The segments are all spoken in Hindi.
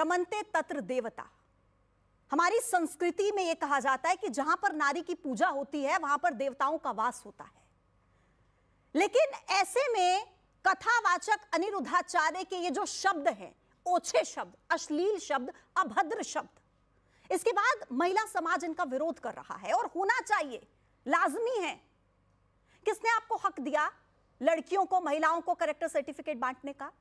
रमन्ते तत्र देवता। हमारी संस्कृति में यह कहा जाता है कि जहां पर नारी की पूजा होती है वहां पर देवताओं का वास होता है। लेकिन ऐसे में कथावाचक अनिरुद्धाचार्य के ये जो शब्द हैं, ओछे शब्द, अश्लील शब्द, अभद्र शब्द, इसके बाद महिला समाज इनका विरोध कर रहा है और होना चाहिए, लाजमी है। किसने आपको हक दिया लड़कियों को, महिलाओं को कैरेक्टर सर्टिफिकेट बांटने का?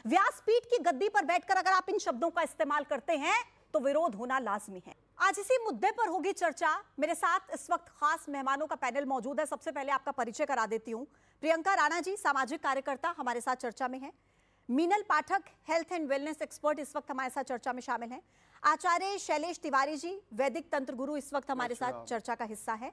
व्यासपीठ की गद्दी पर बैठकर अगर आप इन शब्दों का इस्तेमाल करते हैं तो विरोध होना लाजमी है। आज इसी मुद्दे पर होगी चर्चा। मेरे साथ इस वक्त खास मेहमानों का पैनल मौजूद है। सबसे पहले आपका परिचय करा देती हूं। प्रियंका राणा जी, सामाजिक कार्यकर्ता, हमारे साथ चर्चा में है। मीनल पाठक, हेल्थ एंड वेलनेस एक्सपर्ट, इस वक्त हमारे साथ चर्चा में शामिल हैं। आचार्य शैलेश तिवारी जी, वैदिक तंत्र गुरु, इस वक्त हमारे साथ चर्चा का हिस्सा है।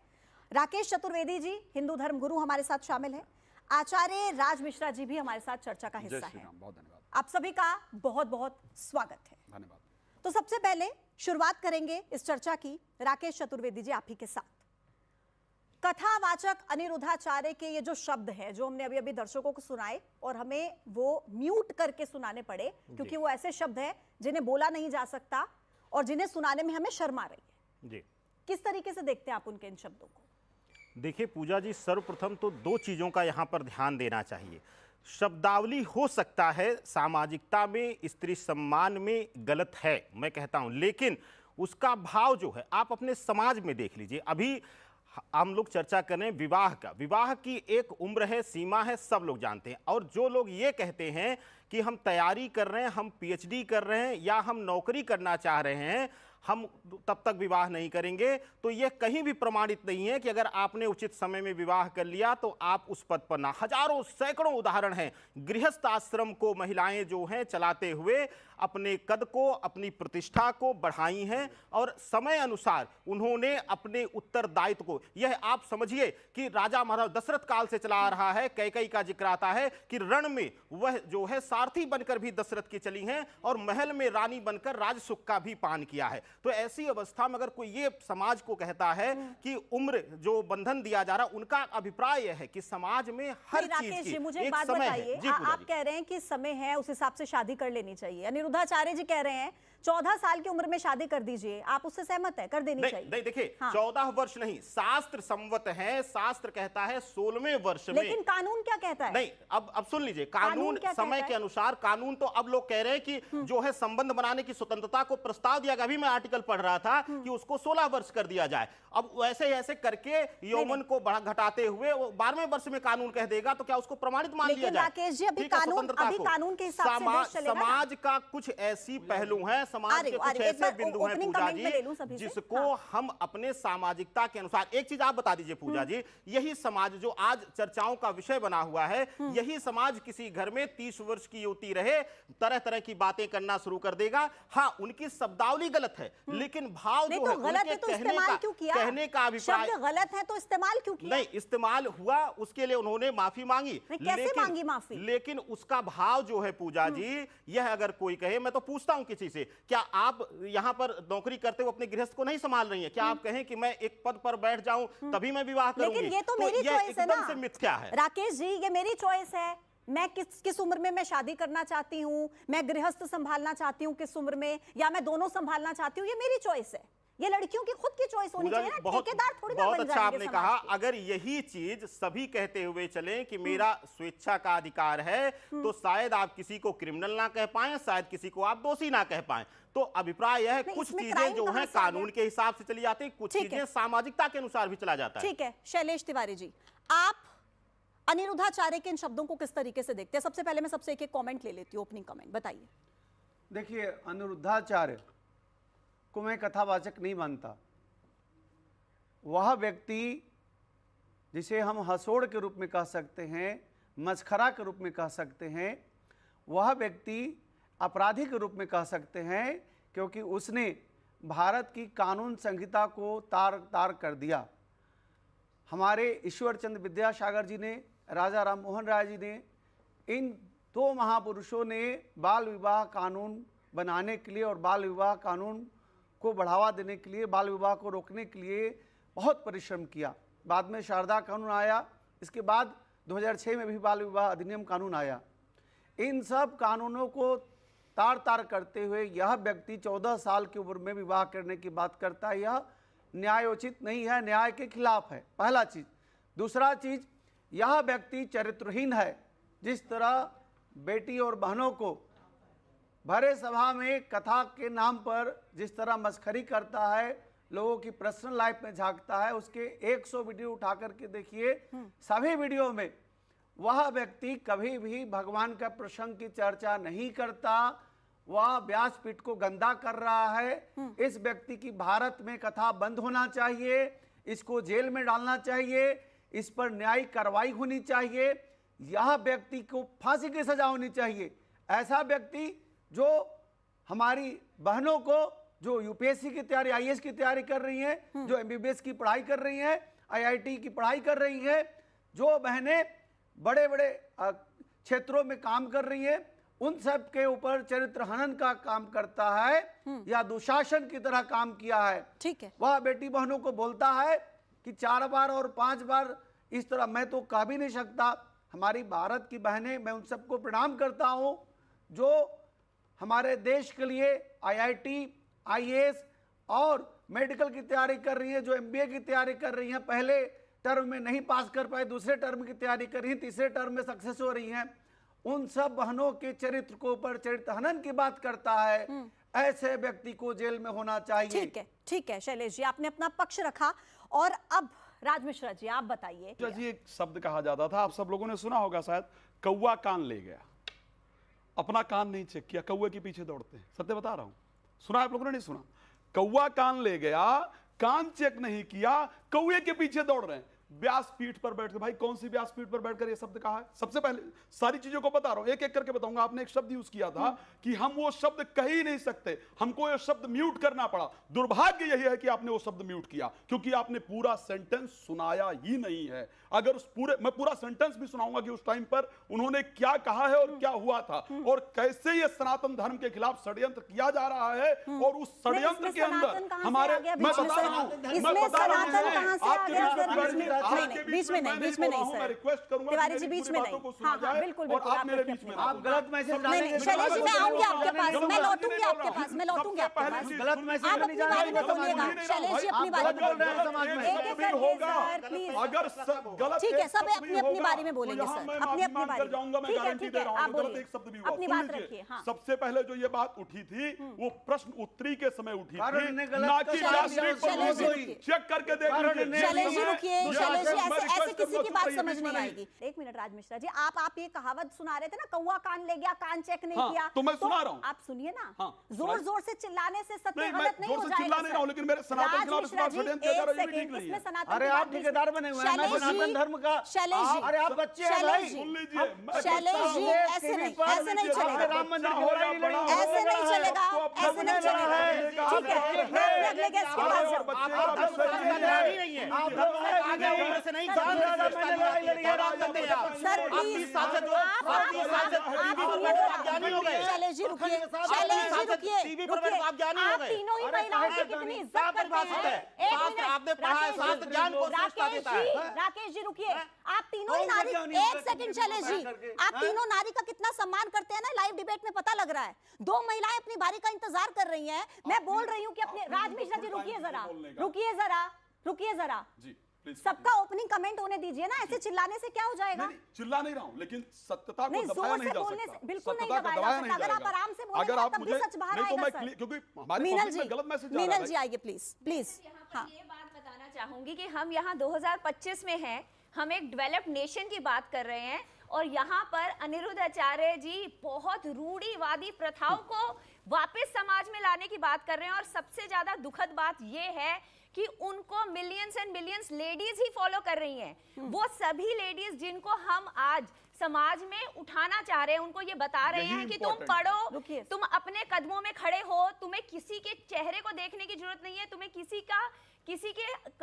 राकेश चतुर्वेदी जी, हिंदू धर्म गुरु, हमारे साथ शामिल है। आचार्य राज मिश्रा जी भी हमारे साथ चर्चा का हिस्सा है। बहुत धन्यवाद। आप सभी का बहुत बहुत स्वागत है। धन्यवाद। तो सबसे पहले शुरुआत करेंगे इस चर्चा की, राकेश चतुर्वेदी जी आप ही के साथ। कथावाचक अनिरुद्धाचार्य के ये जो शब्द है, जो हमने अभी अभी दर्शकों को सुनाए और हमें वो म्यूट करके सुनाने पड़े क्योंकि वो ऐसे शब्द हैं जिन्हें बोला नहीं जा सकता और जिन्हें सुनाने में हमें शर्म आ रही है जी। किस तरीके से देखते हैं आप उनके इन शब्दों को? देखिए पूजा जी, सर्वप्रथम तो दो चीज़ों का यहाँ पर ध्यान देना चाहिए। शब्दावली हो सकता है सामाजिकता में, स्त्री सम्मान में गलत है, मैं कहता हूँ, लेकिन उसका भाव जो है आप अपने समाज में देख लीजिए। अभी हम लोग चर्चा करें विवाह का, विवाह की एक उम्र है, सीमा है, सब लोग जानते हैं। और जो लोग ये कहते हैं कि हम तैयारी कर रहे हैं, हम पीएचडी कर रहे हैं या हम नौकरी करना चाह रहे हैं, हम तब तक विवाह नहीं करेंगे, तो यह कहीं भी प्रमाणित नहीं है कि अगर आपने उचित समय में विवाह कर लिया तो आप उस पद पर ना। हजारों सैकड़ों उदाहरण हैं गृहस्थ आश्रम को महिलाएं जो हैं चलाते हुए अपने कद को, अपनी प्रतिष्ठा को बढ़ाई हैं और समय अनुसार उन्होंने अपने उत्तरदायित्व को, यह आप समझिए कि राजा महाराज दशरथ काल से चला आ रहा है। कैकेयी का जिक्र आता है कि रण में वह जो है सारथी बनकर भी दशरथ की चली हैं और महल में रानी बनकर राजसुख का भी पान किया है। तो ऐसी अवस्था में अगर कोई ये समाज को कहता है कि उम्र जो बंधन दिया जा रहा, उनका अभिप्राय यह है कि समाज में हर चीज की मुझे एक बात समय बताइए, है। आप कह रहे हैं कि समय है, उस हिसाब से शादी कर लेनी चाहिए। अनिरुद्धाचार्य जी कह रहे हैं 14 साल की उम्र में शादी कर दीजिए, आप उससे सहमत है? कर देनी चाहिए? नहीं, देखिए, हाँ। 14 वर्ष नहीं, शास्त्र संवत है, शास्त्र कहता है 16वें वर्ष में। लेकिन कानून क्या कहता है? नहीं, अब सुन लीजिए, कानून समय के अनुसार, कानून तो अब लोग कह रहे हैं कि जो है संबंध बनाने की स्वतंत्रता को प्रस्ताव दिया गया। अभी मैं आर्टिकल पढ़ रहा था कि उसको 16 वर्ष कर दिया जाए। अब वैसे ऐसे करके यौवन को घटाते हुए 12वें वर्ष में कानून कह देगा तो क्या उसको प्रमाणित मान लिया जाए? राकेश जी, अभी कानून के हिसाब से देश चलेगा। समाज का कुछ ऐसी पहलू है, समाज के कुछ ऐसे बिंदु हैं पूजा जी, जिसको हम अपने सामाजिकता के अनुसार, एक चीज आप बता दीजिए पूजा जी, यही समाज जो आज चर्चाओं का विषय बना हुआ है, यही समाज किसी घर में 30 वर्ष की युवती रहे, तरह तरह की बातें करना शुरू कर देगा। हाँ, उनकी शब्दावली गलत है, लेकिन भाव जो है गलत है तो इस्तेमाल क्यों किया? कहने का अभिप्राय शब्द गलत है तो इस्तेमाल क्यों किया? नहीं, इस्तेमाल हुआ, उसके लिए उन्होंने माफी मांगी। कैसे मांगी माफी? लेकिन उसका भाव जो है पूजा जी, यह अगर कोई कहे, मैं तो पूछता हूं किसी से, क्या आप यहां पर नौकरी करते हुए अपने गृहस्थ को नहीं संभाल रही हैं? क्या आप कहें कि मैं एक पद पर बैठ जाऊं तभी मैं विवाह करूंगी? लेकिन ये तो मेरी चॉइस है ना। एकदम से मिथ्या है राकेश जी, ये मेरी चॉइस है। मैं किस उम्र में मैं शादी करना चाहती हूँ, मैं गृहस्थ संभालना चाहती हूँ किस उम्र में, या मैं दोनों संभालना चाहती हूँ, ये मेरी चॉइस है। ये लड़कियों की खुद की चॉइस होनी चाहिए ना, ठेकेदार थोड़ी ना बन जाएंगे। बहुत अच्छा आपने कहा, अगर यही चीज सभी कहते हुए चले कि मेरा स्वेच्छा का अधिकार है, तो शायद आप किसी को क्रिमिनल ना कह पाए, शायद किसी को आप दोषी ना कह पाए। तो अभिप्राय यह है, कुछ चीजें जो हैं कानून के हिसाब से चली जाती, कुछ चीजें सामाजिकता के अनुसार भी चला जाता है। ठीक है, शैलेश तिवारी जी, आप अनिरुद्धाचार्य के इन शब्दों को किस तरीके से देखते हैं? सबसे पहले मैं सबसे एक कमेंट ले लेती हूँ, ओपनिंग कमेंट बताइए। देखिए, अनिरुद्धाचार्य को मैं कथावाचक नहीं मानता। वह व्यक्ति जिसे हम हंसोड़ के रूप में कह सकते हैं, मस्खरा के रूप में कह सकते हैं, वह व्यक्ति अपराधी के रूप में कह सकते हैं, क्योंकि उसने भारत की कानून संहिता को तार तार कर दिया। हमारे ईश्वर चंद्र विद्यासागर जी ने, राजा राम मोहन राय जी ने, इन दो महापुरुषों ने बाल विवाह कानून बनाने के लिए और बाल विवाह कानून को बढ़ावा देने के लिए, बाल विवाह को रोकने के लिए बहुत परिश्रम किया। बाद में शारदा कानून आया, इसके बाद 2006 में भी बाल विवाह अधिनियम कानून आया। इन सब कानूनों को तार तार करते हुए यह व्यक्ति 14 साल की उम्र में विवाह करने की बात करता है, यह न्यायोचित नहीं है, न्याय के खिलाफ है। पहला चीज। दूसरा चीज, यह व्यक्ति चरित्रहीन है। जिस तरह बेटी और बहनों को भरे सभा में कथा के नाम पर जिस तरह मस्खरी करता है, लोगों की पर्सनल लाइफ में झांकता है, उसके 100 वीडियो उठा करके देखिए, सभी वीडियो में वह व्यक्ति कभी भी भगवान का प्रसंग की चर्चा नहीं करता, वह व्यासपीठ को गंदा कर रहा है। इस व्यक्ति की भारत में कथा बंद होना चाहिए, इसको जेल में डालना चाहिए, इस पर न्यायिक कार्रवाई होनी चाहिए, यह व्यक्ति को फांसी की सजा होनी चाहिए। ऐसा व्यक्ति जो हमारी बहनों को जो यूपीएससी की तैयारी, आईएएस की तैयारी कर रही हैं, जो एमबीबीएस की पढ़ाई कर रही हैं, आईआईटी की पढ़ाई कर रही हैं, जो बहनें बड़े बड़े क्षेत्रों में काम कर रही हैं, उन सब के ऊपर चरित्र हनन का काम करता है या दुशासन की तरह काम किया है। ठीक है। वह बेटी बहनों को बोलता है कि 4 बार और 5 बार इस तरह मैं तो कह भी नहीं सकता। हमारी भारत की बहनें, मैं उन सबको प्रणाम करता हूं जो हमारे देश के लिए आईआईटी, आईएएस और मेडिकल की तैयारी कर रही है, जो एमबीए की तैयारी कर रही हैं, पहले टर्म में नहीं पास कर पाए, दूसरे टर्म की तैयारी कर रही हैं, तीसरे टर्म में सक्सेस हो रही हैं। उन सब बहनों के चरित्र को ऊपर चरित्र हनन की बात करता है, ऐसे व्यक्ति को जेल में होना चाहिए। ठीक है शैलेश जी, आपने अपना पक्ष रखा। और अब राज मिश्रा जी, आप बताइए। जी, एक शब्द कहा जाता था, आप सब लोगों ने सुना होगा शायद, कौवा कान ले गया। अपना कान नहीं चेक किया, कौवे के पीछे दौड़ते हैं। सत्य बता रहा हूं, सुना आप लोगों ने? नहीं सुना? कौवा कान ले गया, कान चेक नहीं किया, कौवे के पीछे दौड़ रहे हैं। व्यासपीठ पर बैठकर, भाई कौन सी व्यासपीठ पर बैठकर ये शब्द कहा है? सबसे पहले सारी चीजों को बता रहा हूं, एक एक करके बताऊंगा। आपने एक शब्द यूज किया था कि हम वो शब्द कह ही नहीं सकते, हमको ये शब्द म्यूट करना पड़ा। दुर्भाग्य यही है कि आपने वो शब्द म्यूट किया, क्योंकि आपने पूरा सेंटेंस सुनाया ही नहीं है। अगर उस पूरे, मैं पूरा सेंटेंस भी सुनाऊंगा कि उस टाइम पर उन्होंने क्या कहा है और क्या हुआ था और कैसे ये सनातन धर्म के खिलाफ षड्यंत्र किया जा रहा है। और उस षड्यंत्र के अंदर हमारे, मैं बता रहा हूं, बीच में नहीं सर, रिक्वेस्ट करूंगा तिवारी जी बीच में नहीं। हाँ, बिल्कुल और आप मेरे बीच में आप गलत मैसेज डालेंगे। शैलेश जी, मैं आऊंगी आपके पास, मैं लौटूंगी आपके पास, मैं लौटूंगी आपके पास। गलत मैसेज आप नहीं अपनी बारी में बोलिएगा शैलेश जी, अपनी बारी में अगर गलत ठीक है, सब अपनी अपनी बारी में बोलेंगे सर, अपनी अपनी बारी। जाऊंगा, मैं गारंटी दे रहा हूं, गलत एक शब्द भी हुआ। अपनी बात रखिए। हाँ, सबसे पहले जो ये बात उठी थी वो प्रश्न उत्तरी के समय उठी थी, गलत ना कि व्यासपीठ पर। चेक करके देख लीजिए। शैलेश जी रुकिए, शैलेश जी ऐसे किसी की बात समझ नहीं आएगी। एक मिनट राज मिश्रा जी, आप ये कहावत सुना रहे थे ना, कौवा कान ले गया, कान चेक नहीं किया, तो मैं सुना रहा हूं। आप सुनिए ना, जोर जोर से चिल्लाने से सत्य गलत नहीं हो जाएगा। चिल्ला नहीं रहा हूं, लेकिन मेरे सनातन खिलाफ इस बार षड्यंत्र कर रहे हैं, ठीक नहीं है। अरे आप ठेकेदार बने हुए हैं, मैं सनातन धर्म का। शैलेश जी, अरे आप बच्चे हैं भाई, सुन लीजिए। शैलेश जी, ऐसे नहीं चलेगा, राम मंदिर की लड़ाई लड़ी, ऐसे नहीं चलेगा, ऐसे नहीं चलेगा। ठीक है, मैं अगले गेस्ट के पास जाऊं। सर प्लीज, शैलेश जी रुकिए, शैलेश जी रुकिए, आप तीनों ही महिलाओं की कितनी इज्जत करते हैं। राकेश जी रुकिए, आप तीनों ही नारी, एक सेकंड शैलेश जी, आप तीनों नारी का कितना सम्मान करते हैं ना, लाइव डिबेट में पता लग रहा है। 2 महिलाएं अपनी बारी का इंतजार कर रही हैं। मैं बोल रही हूं कि अपने, राज मिश्रा जी रुकिए जरा, सबका ओपनिंग कमेंट होने दीजिए ना, ऐसे चिल्लाने से क्या हो जाएगा? चिल्ला नहीं रहा हूं, लेकिन सत्यता को नहीं, दबाया जोर नहीं से जा बोलने सकता। से बिल्कुल नहीं सत्यता को दबाया दबाया जा नहीं सकता। अगर आप जाएगा। आराम से अगर बोलेंगे आप तब भी मुझे, सच बाहर नहीं तो आएगा मैं, सर। क्योंकि हमारे मीनल पब्लिक में गलत मैसेज जा रहा मीनल है। जी आइए प्लीज। हाँ, ये बात बताना चाहूंगी कि हम यहाँ 2025 में हैं, हम एक डेवलप्ड नेशन की बात कर रहे हैं और यहाँ पर अनिरुद्ध आचार्य जी बहुत रूढ़िवादी प्रथाओं को वापस समाज में लाने की बात कर रहे हैं। और सबसे ज्यादा दुखद बात ये है कि उनको millions and billions ladies he follow कर रही हैं। वो सभी लेडीज जिनको हम आज समाज में उठाना चाह रहे हैं, उनको ये बता रहे हैं कि तुम पढ़ो, तुम अपने कदमों में खड़े हो, तुम्हें किसी के चेहरे को देखने की जरूरत नहीं है, तुम्हें किसी के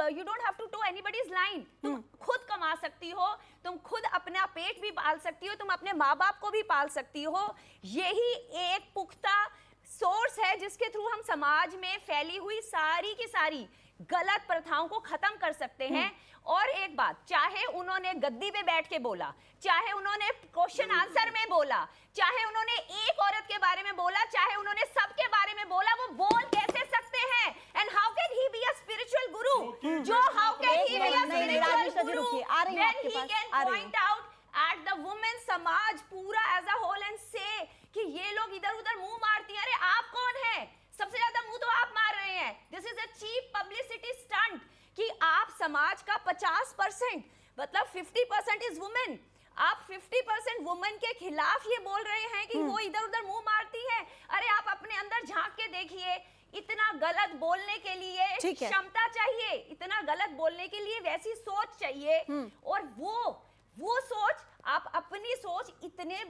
you don't have to to anybody's line. तुम खुद कमा सकती हो, तुम खुद अपना पेट भी पाल सकती हो, तुम अपने माँ बाप को भी पाल सकती हो। यही एक पुख्ता सोर्स है जिसके थ्रू हम समाज में फैली हुई सारी की सारी गलत प्रथाओं को खत्म कर सकते हैं। और एक बात, चाहे उन्होंने गद्दी पे बैठ के बोला, चाहे उन्होंने क्वेश्चन आंसर में बोला, चाहे उन्होंने एक औरत के बारे में बोला, चाहे उन्होंने सबके बारे में बोला, वो बोल कैसे सकते हैं? And how can he be a spiritual guru? जो how can he be a spiritual guru when he can point out at the women समाज पूरा एज अ होल एंड से कि ये लोग इधर उधर मुंह मारती हैं। अरे आप कौन है? सबसे ज्यादा मुंह तो आप मार रहे हैं। This is a cheap publicity stunt कि आप समाज का 50% मतलब 50% इज वुमेन, आप 50% वुमेन के खिलाफ ये बोल रहे हैं कि वो इधर उधर मुंह मारती है। अरे आप अपने अंदर झांक के देखिए, इतना गलत बोलने के लिए क्षमता चाहिए, इतना गलत बोलने के लिए वैसी सोच चाहिए। और वो सोच, आप अपनी सोच इतने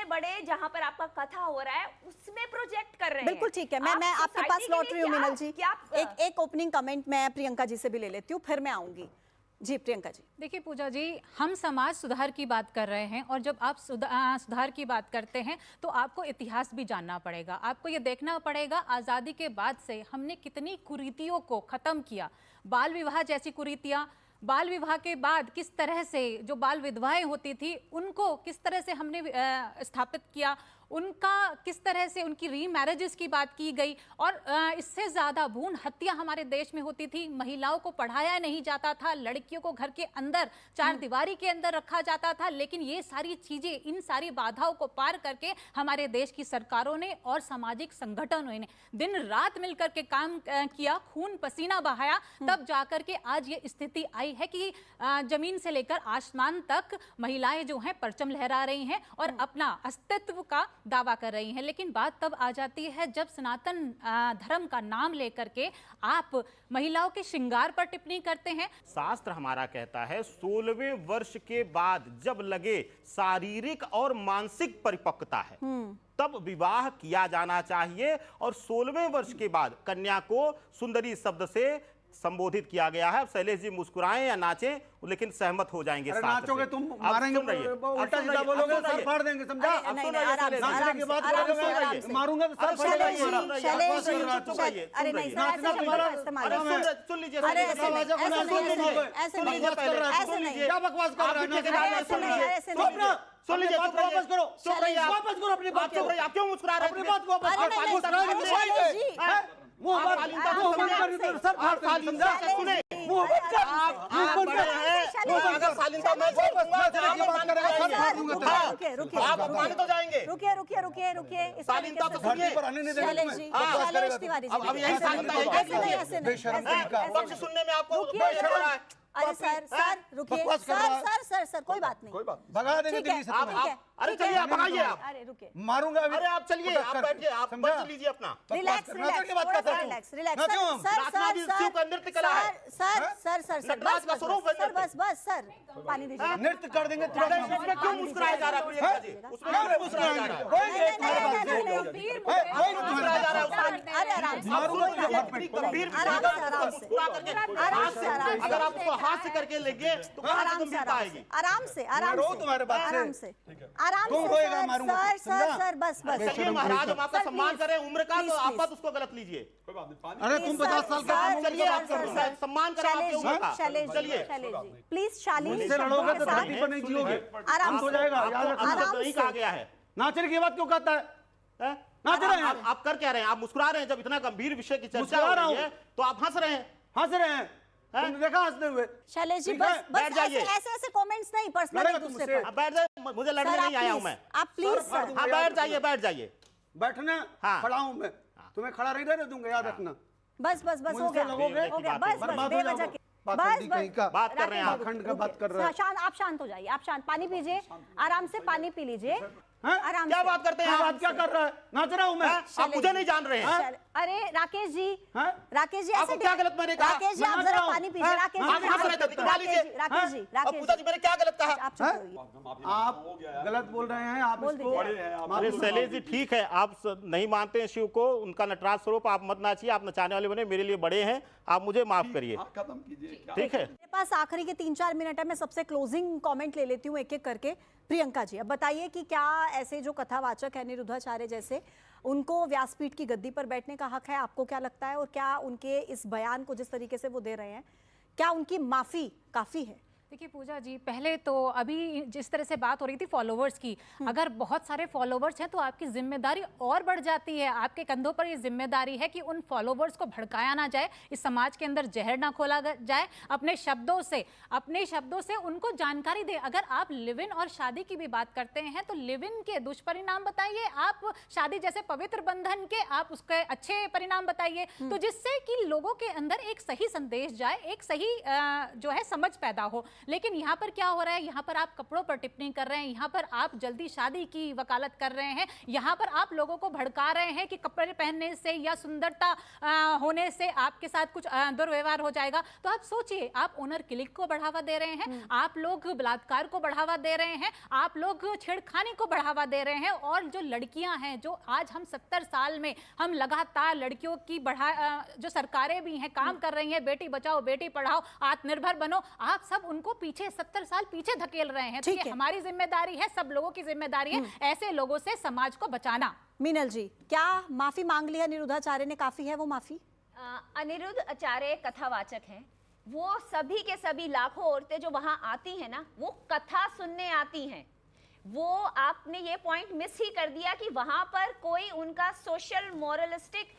बड़े जहां पर आपका कथा हो रहा है उसमें प्रोजेक्ट कर रहे हैं। बिल्कुल ठीक है, मैं आपके पास लौट रही हूँ मिनल जी। एक ओपनिंग कमेंट मैं प्रियंका जी से भी ले लेती हूँ, फिर मैं आऊंगी। जी प्रियंका जी। देखिए पूजा जी, हम समाज सुधार की बात कर रहे हैं और जब आप सुधार की बात करते हैं तो आपको इतिहास भी जानना पड़ेगा। आपको ये देखना पड़ेगा आज़ादी के बाद से हमने कितनी कुरीतियों को ख़त्म किया। बाल विवाह जैसी कुरीतियाँ, बाल विवाह के बाद किस तरह से जो बाल विधवाएं होती थी उनको किस तरह से हमने स्थापित किया, उनका किस तरह से उनकी रीमैरिजेस की बात की गई। और इससे ज़्यादा भ्रूण हत्या हमारे देश में होती थी। महिलाओं को पढ़ाया नहीं जाता था, लड़कियों को घर के अंदर चार दीवारी के अंदर रखा जाता था। लेकिन ये सारी चीज़ें, इन सारी बाधाओं को पार करके हमारे देश की सरकारों ने और सामाजिक संगठनों ने दिन रात मिलकर के काम किया, खून पसीना बहाया, तब जाकर के आज ये स्थिति आई है कि जमीन से लेकर आसमान तक महिलाएं जो हैं परचम लहरा रही हैं और अपना अस्तित्व का दावा कर रही हैं। लेकिन बात तब आ जाती है जब सनातन धर्म का नाम लेकर के आप महिलाओं के श्रृंगार पर टिप्पणी करते हैं। शास्त्र हमारा कहता है 16वें वर्ष के बाद जब लगे शारीरिक और मानसिक परिपक्वता है तब विवाह किया जाना चाहिए। और 16वें वर्ष के बाद कन्या को सुंदरी शब्द से संबोधित किया गया है। शैलेश जी मुस्कुराएं या नाचें, लेकिन सहमत हो जाएंगे। नाचोगे तुम, मारेंगे, उल्टा सीधा बोलोगे सर फाड़ देंगे, समझा? नाचने की बात करोगे, मारूंगा तो सर फाड़ देंगे। अरे नहीं नाचना तुम्हारा इस्तेमाल, सुन लीजिए, अरे ऐसे नहीं, क्या बकवास कर रहे हैं? सुन लीजिए, वापस करो, वापस करो अपनी बात को। आप क्यों मुस्कुरा रहे हैं? अपनी बात को वापस सुनने में आपको अरे सर रुकिए, सर कोई बात नहीं, भगा देंगे दिल्ली से। अरे चलिए आप भगाइए, आप अरे रुकिए, मारूंगा। अरे आप चलिए, आप बैठिए, आप बच लीजिए अपना। रिलैक्स, सर बस सर पानी दीजिए। नृत्य कर देंगे उसमें क्यों मुस्कुराया जा रहा है प्रियंका जी? उसमें क्यों मुस्कुराया जा रहा है? अरे आराम से, अगर आप उसको हाथ से करके लेंगे तो आराम से तुम्हारे बात आराम से सर बस चलिए महाराज, हम आपका सम्मान करें उम्र का, तो आप बात उसको गलत लीजिए। अरे तुम 50 साल का चलिए, सम्मान करें आपके उम्र का। चलिए प्लीज शालीन से लड़ोगे तो धरती पर नहीं जियोगे, आराम हो जाएगा। याद रखना, नहीं कहा गया है। नाचने की बात क्यों कहता है? नाच रहे हैं आप कर क्या रहे हैं? आप मुस्कुरा रहे हैं जब इतना गंभीर विषय की चर्चा हो रही है, तो आप हंस रहे हैं। हंस रहे हैं, तुमने देखा हंसते हुए? शैलेश जी बैठ जाइए। ऐसे कमेंट्स नहीं, पर्सनल एक दूसरे पर। बैठ जाइए, मुझे लड़ने नहीं आया हूं मैं। आप प्लीज सर, हाँ बैठ जाइए। बैठना, खड़ा हूं मैं, तुम्हें खड़ा नहीं रहने दूंगा, याद रखना। बस हो गया, बस बेवजह के बात कर रहे हैं आप। खंड का बात कर रहे हैं। आप शांत हो जाइए, आप शांत, पानी पीजिए, आराम से पानी पी लीजिए। आराम क्या बात करते हैं? बात क्या कर रहा है? नाच रहा हूं मैं। आप मुझे नहीं जान रहे हैं? अरे राकेश जी आपको क्या गलत मैंने कहा? राकेश जी आप जरा पानी पीजिए। राकेश जी पूजा जी मैंने क्या गलत कहा? आप चुप रहिए। आप गलत बोल रहे हैं, आप इसको। अरे शैलेश जी ठीक है, आप नहीं मानते हैं शिव को, उनका नटराज स्वरूप, आप मत नाचिए, आप नचाने वाले बने, मेरे लिए बड़े हैं, आप मुझे माफ करिए, खत्म कीजिए। ठीक है? मेरे पास आखिरी के 3-4 मिनट है, मैं सबसे क्लोजिंग कमेंट ले लेती हूँ एक एक करके। प्रियंका जी अब बताइए कि क्या ऐसे जो कथावाचक है निरुद्धाचार्य जैसे, उनको व्यासपीठ की गद्दी पर बैठने का हक है? आपको क्या लगता है? और क्या उनके इस बयान को जिस तरीके से वो दे रहे हैं, क्या उनकी माफी काफी है? देखिए पूजा जी, पहले तो अभी जिस तरह से बात हो रही थी फॉलोवर्स की, अगर बहुत सारे फॉलोवर्स हैं तो आपकी जिम्मेदारी और बढ़ जाती है। आपके कंधों पर ये जिम्मेदारी है कि उन फॉलोवर्स को भड़काया ना जाए, इस समाज के अंदर जहर ना खोला जाए। अपने शब्दों से उनको जानकारी दे। अगर आप लिव इन और शादी की भी बात करते हैं तो लिव इन के दुष्परिणाम बताइए, आप शादी जैसे पवित्र बंधन के आप उसके अच्छे परिणाम बताइए, तो जिससे कि लोगों के अंदर एक सही संदेश जाए, एक सही जो है समझ पैदा हो। लेकिन यहाँ पर क्या हो रहा है, यहाँ पर आप कपड़ों पर टिप्पणी कर रहे हैं, यहाँ पर आप जल्दी शादी की वकालत कर रहे हैं, यहाँ पर आप लोगों को भड़का रहे हैं कि कपड़े पहनने से या सुंदरता होने से आपके साथ कुछ दुर्व्यवहार हो जाएगा। तो आप सोचिए, आप ओनर किलिंग को बढ़ावा दे रहे हैं, आप लोग बलात्कार को बढ़ावा दे रहे हैं, आप लोग छेड़खानी को बढ़ावा दे रहे हैं। और जो लड़कियां हैं, जो आज हम 70 साल में हम लगातार लड़कियों की जो सरकारें भी हैं काम कर रही हैं, बेटी बचाओ बेटी पढ़ाओ आत्मनिर्भर बनो, आप सब उनको पीछे 70 साल पीछे धकेल रहे हैं। तो ये हमारी जिम्मेदारी है, सब लोगों की जिम्मेदारी है ऐसे लोगों से समाज को बचाना। मीनल जी, क्या माफी मांग लिया अनिरुद्धाचार्य ने? काफी है वो माफी? अनिरुद्ध आचार्य कथावाचक हैं। वो सभी के सभी लाखों औरतें जो वहां आती हैं ना, वो कथा सुनने आती हैं। वो आपने ये पॉइंट मिस ही कर दिया कि वहां पर कोई उनका सोशल मोरलिस्टिक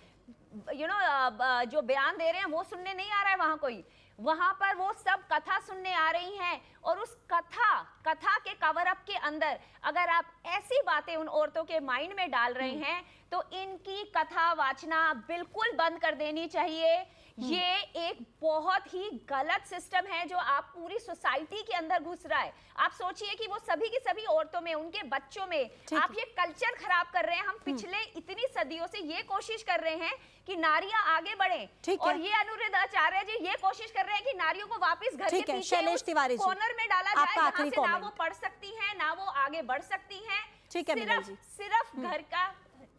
जो बयान दे रहे हैं वो सुनने नहीं आ रहा है। वहां कोई, वहां पर वो सब कथा सुनने आ रही हैं। और उस कथा के कवर अप के अंदर अगर आप ऐसी बातें उन औरतों के माइंड में डाल रहे हैं तो इनकी कथा वाचना बिल्कुल बंद कर देनी चाहिए। ये एक बहुत ही गलत सिस्टम है जो आप पूरी सोसाइटी के अंदर घुस रहा है। आप सोचिए कि वो सभी की सभी औरतों में, उनके बच्चों में आप ये कल्चर खराब कर रहे हैं। हम पिछले इतनी सदियों से ये कोशिश कर रहे हैं कि नारियां आगे बढ़ें, और ये अनिरुद्ध आचार्य जी ये कोशिश कर रहे हैं कि नारियों को वापस घर के पीछे कॉर्नर में डाला जाए, जहां से ना वो पढ़ सकती हैं ना वो आगे बढ़ सकती हैं। ठीक है, सिर्फ घर का।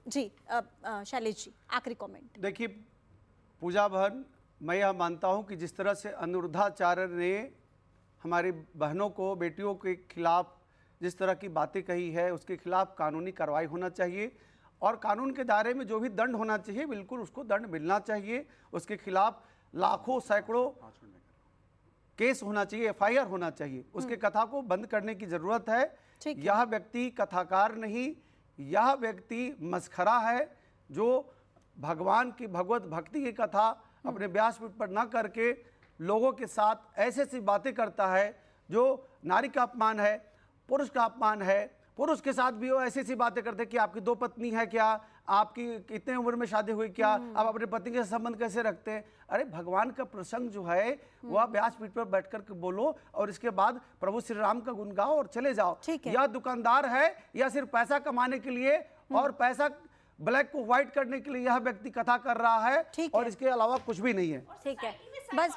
जी शैलेश जी, आखिरी कमेंट। देखिए पूजा बहन, मैं यह मानता हूं कि जिस तरह से अनिरुद्धाचार्य ने हमारी बहनों को, बेटियों के खिलाफ जिस तरह की बातें कही है, उसके खिलाफ कानूनी कार्रवाई होना चाहिए और कानून के दायरे में जो भी दंड होना चाहिए बिल्कुल उसको दंड मिलना चाहिए। उसके खिलाफ लाखों सैकड़ों केस होना चाहिए, FIR होना चाहिए। उसके कथा को बंद करने की जरूरत है। यह व्यक्ति कथाकार नहीं, यह व्यक्ति मस्खरा है जो भगवान की भगवत भक्ति की कथा अपने व्यासपीठ पर न करके लोगों के साथ ऐसी ऐसी बातें करता है जो नारी का अपमान है, पुरुष का अपमान है। पुरुष के साथ भी वो ऐसी ऐसी बातें करते हैं कि आपकी 2 पत्नी है क्या, आपकी कितने उम्र में शादी हुई क्या, आप अपने पति के संबंध कैसे रखते हैं। अरे भगवान का प्रसंग जो है वह व्यासपीठ पर बैठ कर के बोलो और इसके बाद प्रभु श्री राम का गुण गाओ और चले जाओ। यह दुकानदार है या सिर्फ पैसा कमाने के लिए और पैसा ब्लैक को व्हाइट करने के लिए यह व्यक्ति कथा कर रहा है और इसके अलावा कुछ भी नहीं है। ठीक है, बस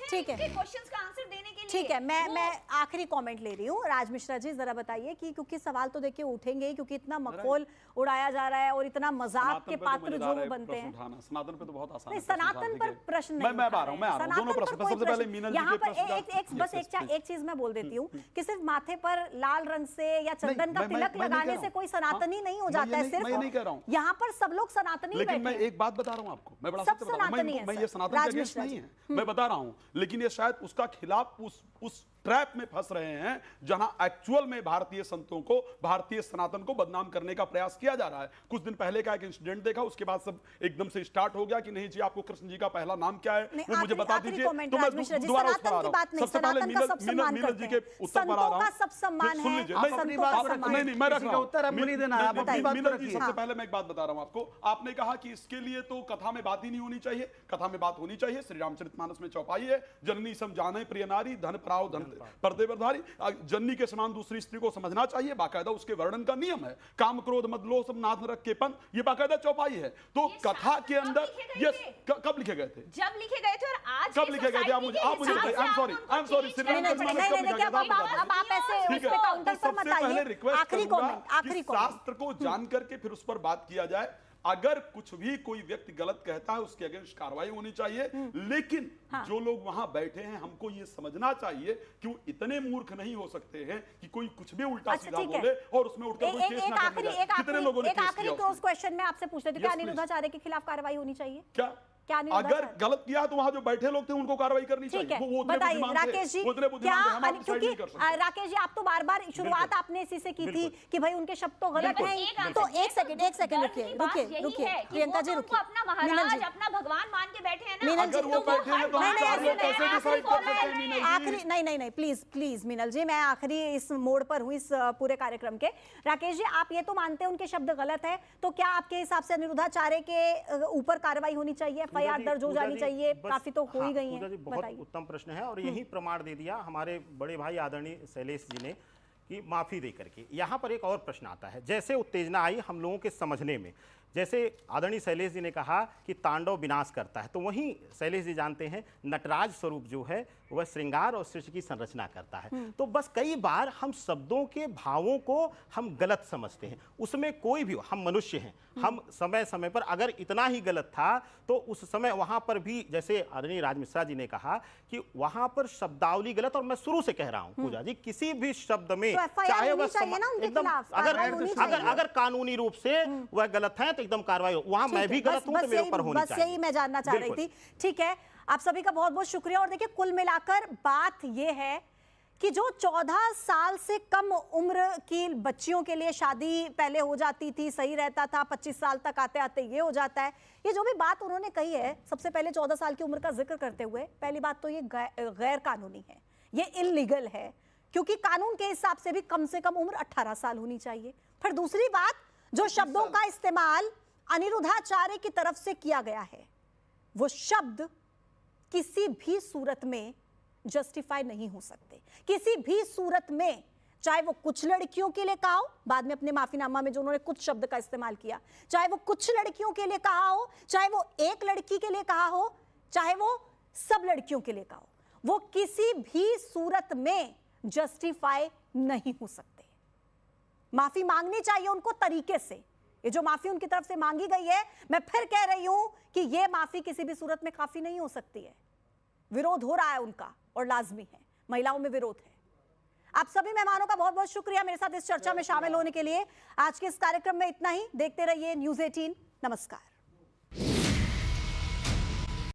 ठीक है, क्वेश्चंस का आंसर देने के लिए। ठीक है, मैं आखिरी कमेंट ले रही हूँ। राज मिश्रा जी जरा बताइए कि क्योंकि सवाल तो देखिए उठेंगे ही, क्योंकि इतना मखौल उड़ाया जा रहा है और इतना मजाक के पात्र जो वो बनते हैं। सनातन पे तो बहुत आसान है। सनातन पर प्रश्न नहीं, मैं आ रहा हूं दोनों प्रश्न। सबसे पहले मीनल जी यहाँ पर एक चीज मैं बोल देती हूँ कि सिर्फ माथे पर लाल रंग से या चंदन का तिलक लगाने से कोई सनातनी नहीं हो जाता है। सिर्फ यहाँ पर सब लोग सनातनी, लेकिन मैं एक बात बता रहा हूँ आपको, मैं बड़ा सत्य बता रहा हूँ, मैं ये सनातन के अगेंस्ट नहीं है, मैं बता रहा हूँ, लेकिन ये शायद उसका खिलाफ उस ट्रैप में फंस रहे हैं जहां एक्चुअल में भारतीय संतों को, भारतीय सनातन को बदनाम करने का प्रयास किया जा रहा है। कुछ दिन पहले का एक इंसिडेंट देखा, उसके बाद सब एकदम से स्टार्ट हो गया कि नहीं जी आपको कृष्ण जी का पहला नाम क्या है वो मुझे बता दीजिए। तो मैं दोबारा उस पर आ रहा हूं। सबसे पहले मीनल जी के उत्तर पर आ रहा हूं, सुन लीजिए। नहीं मैं रख रहा हूं मीनल जी। सबसे पहले मैं एक बात बता रहा हूं आपको, आपने कहा कि इसके लिए तो कथा में बात ही नहीं होनी चाहिए। कथा में बात होनी चाहिए। श्री रामचरितमानस में चौपाई है, जननी सम जाने प्रिय नारी, धन पराओ धन पर्दे पर धारी। जननी के समान दूसरी स्त्री को समझना चाहिए, बाकायदा उसके वर्णन का नियम है। काम क्रोध मद लोभ सब नाथ नरक के पंथ, ये बाकायदा चौपाई है। तो कथा के अंदर ये कब लिखे गए थे? जब लिखे गए थे और आज कब लिखे गए थे? आप मुझे बताइए। I am sorry Shri Ramcharitmanas कब लिखा गया? अब आप ऐसे उस पे काउंटर पर मत आइए। आखिरी कमेंट, शास्त्र को जान करके फिर उस पर बात किया जाए। अगर कुछ भी कोई व्यक्ति गलत कहता है उसके अगेंस्ट कार्रवाई होनी चाहिए, लेकिन जो लोग वहां बैठे हैं हमको ये समझना चाहिए कि वो इतने मूर्ख नहीं हो सकते हैं कि कोई कुछ भी उल्टा अच्छा, सीधा ठीक है। बोले और उसमें उठकर कोई केस ना करने जाए। कितने लोगों ने एक केस आखिरी किया क्रॉस उसमें? क्वेश्चन मैं आपसे पूछ लेती हूँ, Yes, क्या please. अनिरुद्धाचार्य के खिलाफ कार्रवाई होनी चाहिए? क्या क्या अनिरुद्धाचार्य? अगर गलत किया तो वहां जो बैठे लोग थे उनको कार्रवाई करनी ठीक चाहिए। है, वो उतने बताइए बुद्धिमान थे, राकेश जी, वो उतने क्या बुद्धिमान थे, हम आप क्योंकि डिसाइड नहीं कर सकते। राकेश जी आप तो बार बार शुरुआत आपने इसी से की थी कि भाई उनके शब्द तो गलत बिल्कुल, हैं, एक तो आंसर, एक सेकंड गर्व रुकिए की बात रुकिए यही रुकिए है कि प्रियंका वो जी तो रुकिए, उनको अपना मीनल महाराज, जी, अपना भगवान मान के बैठे हैं ना। मीनल जी, अगर वो बैठे हैं तो हम नहीं, चार लोग नहीं, कैसे नहीं, डिसाइड कर सकते हैं, मीनल जी? आखिरी नहीं प्लीज प्लीज मीनल जी, मैं आखिरी इस मोड़ पर हूँ इस पूरे कार्यक्रम के। राकेश जी आप ये तो मानते हैं उनके शब्द गलत है, तो क्या आपके हिसाब से अनिरुद्धाचार्य के ऊपर कार्रवाई होनी चाहिए, एफआईआर दर्ज हो जानी चाहिए? काफी तो हो ही गई है, बहुत बताइए। उत्तम प्रश्न है और यही प्रमाण दे दिया हमारे बड़े भाई आदरणीय शैलेश जी ने कि माफी दे करके। यहाँ पर एक और प्रश्न आता है, जैसे उत्तेजना आई हम लोगों के समझने में, जैसे आदरणीय शैलेश जी ने कहा कि तांडव विनाश करता है, तो वहीं शैलेश जी जानते हैं नटराज स्वरूप जो है वह श्रृंगार और सृष्टि की संरचना करता है। तो बस कई बार हम शब्दों के भावों को हम गलत समझते हैं, उसमें कोई भी, हम मनुष्य हैं, हम समय समय पर अगर इतना ही गलत था तो उस समय वहां पर भी, जैसे आदरणीय राज मिश्रा जी ने कहा कि वहां पर शब्दावली गलत, और मैं शुरू से कह रहा हूं पूजा जी, किसी भी शब्द में तो FIR चाहे होनी वह चाहिए ना उनके एकदम खिलाफ, अगर कार्रवाई होनी चाहिए। अगर कानूनी रूप से वह गलत है तो एकदम कार्रवाई हो। वहां मैं भी गलत हूं तो मेरे ऊपर होनी बस चाहिए। यही मैं जानना चाह रही बिल्कुल। थी। ठीक है, आप सभी का बहुत बहुत शुक्रिया। और देखिए कुल मिलाकर बात यह है कि जो 14 साल से कम उम्र की बच्चियों के लिए शादी पहले हो जाती थी, सही रहता था, 25 साल तक आते आते ये हो जाता है, ये जो भी बात उन्होंने कही है, सबसे पहले 14 साल की उम्र का जिक्र करते हुए, पहली बात तो ये गैर कानूनी है, ये इल्लीगल है, क्योंकि कानून के हिसाब से भी कम उम्र 18 साल होनी चाहिए। फिर दूसरी बात, जो शब्दों का इस्तेमाल अनिरुद्धाचार्य की तरफ से किया गया है, वो शब्द किसी भी सूरत में जस्टिफाई नहीं हो सकते, किसी भी सूरत में, चाहे वो कुछ लड़कियों के लिए कहा हो, बाद में अपने माफीनामा में जो उन्होंने कुछ शब्द का इस्तेमाल किया, चाहे वो कुछ लड़कियों के लिए कहा हो, चाहे वो एक लड़की के लिए कहा हो, चाहे वो सब लड़कियों के लिए कहा हो, वो किसी भी सूरत में जस्टिफाई नहीं हो सकते। माफी मांगनी चाहिए उनको तरीके से। ये जो माफी उनकी तरफ से मांगी गई है, मैं फिर कह रही हूं कि ये माफी किसी भी सूरत में काफी नहीं हो सकती है। विरोध हो रहा है उनका और लाजमी है, महिलाओं में विरोध है। आप सभी मेहमानों का बहुत बहुत शुक्रिया मेरे साथ इस चर्चा में शामिल होने के लिए। आज के इस कार्यक्रम में इतना ही। देखते रहिए न्यूज़ 18। नमस्कार।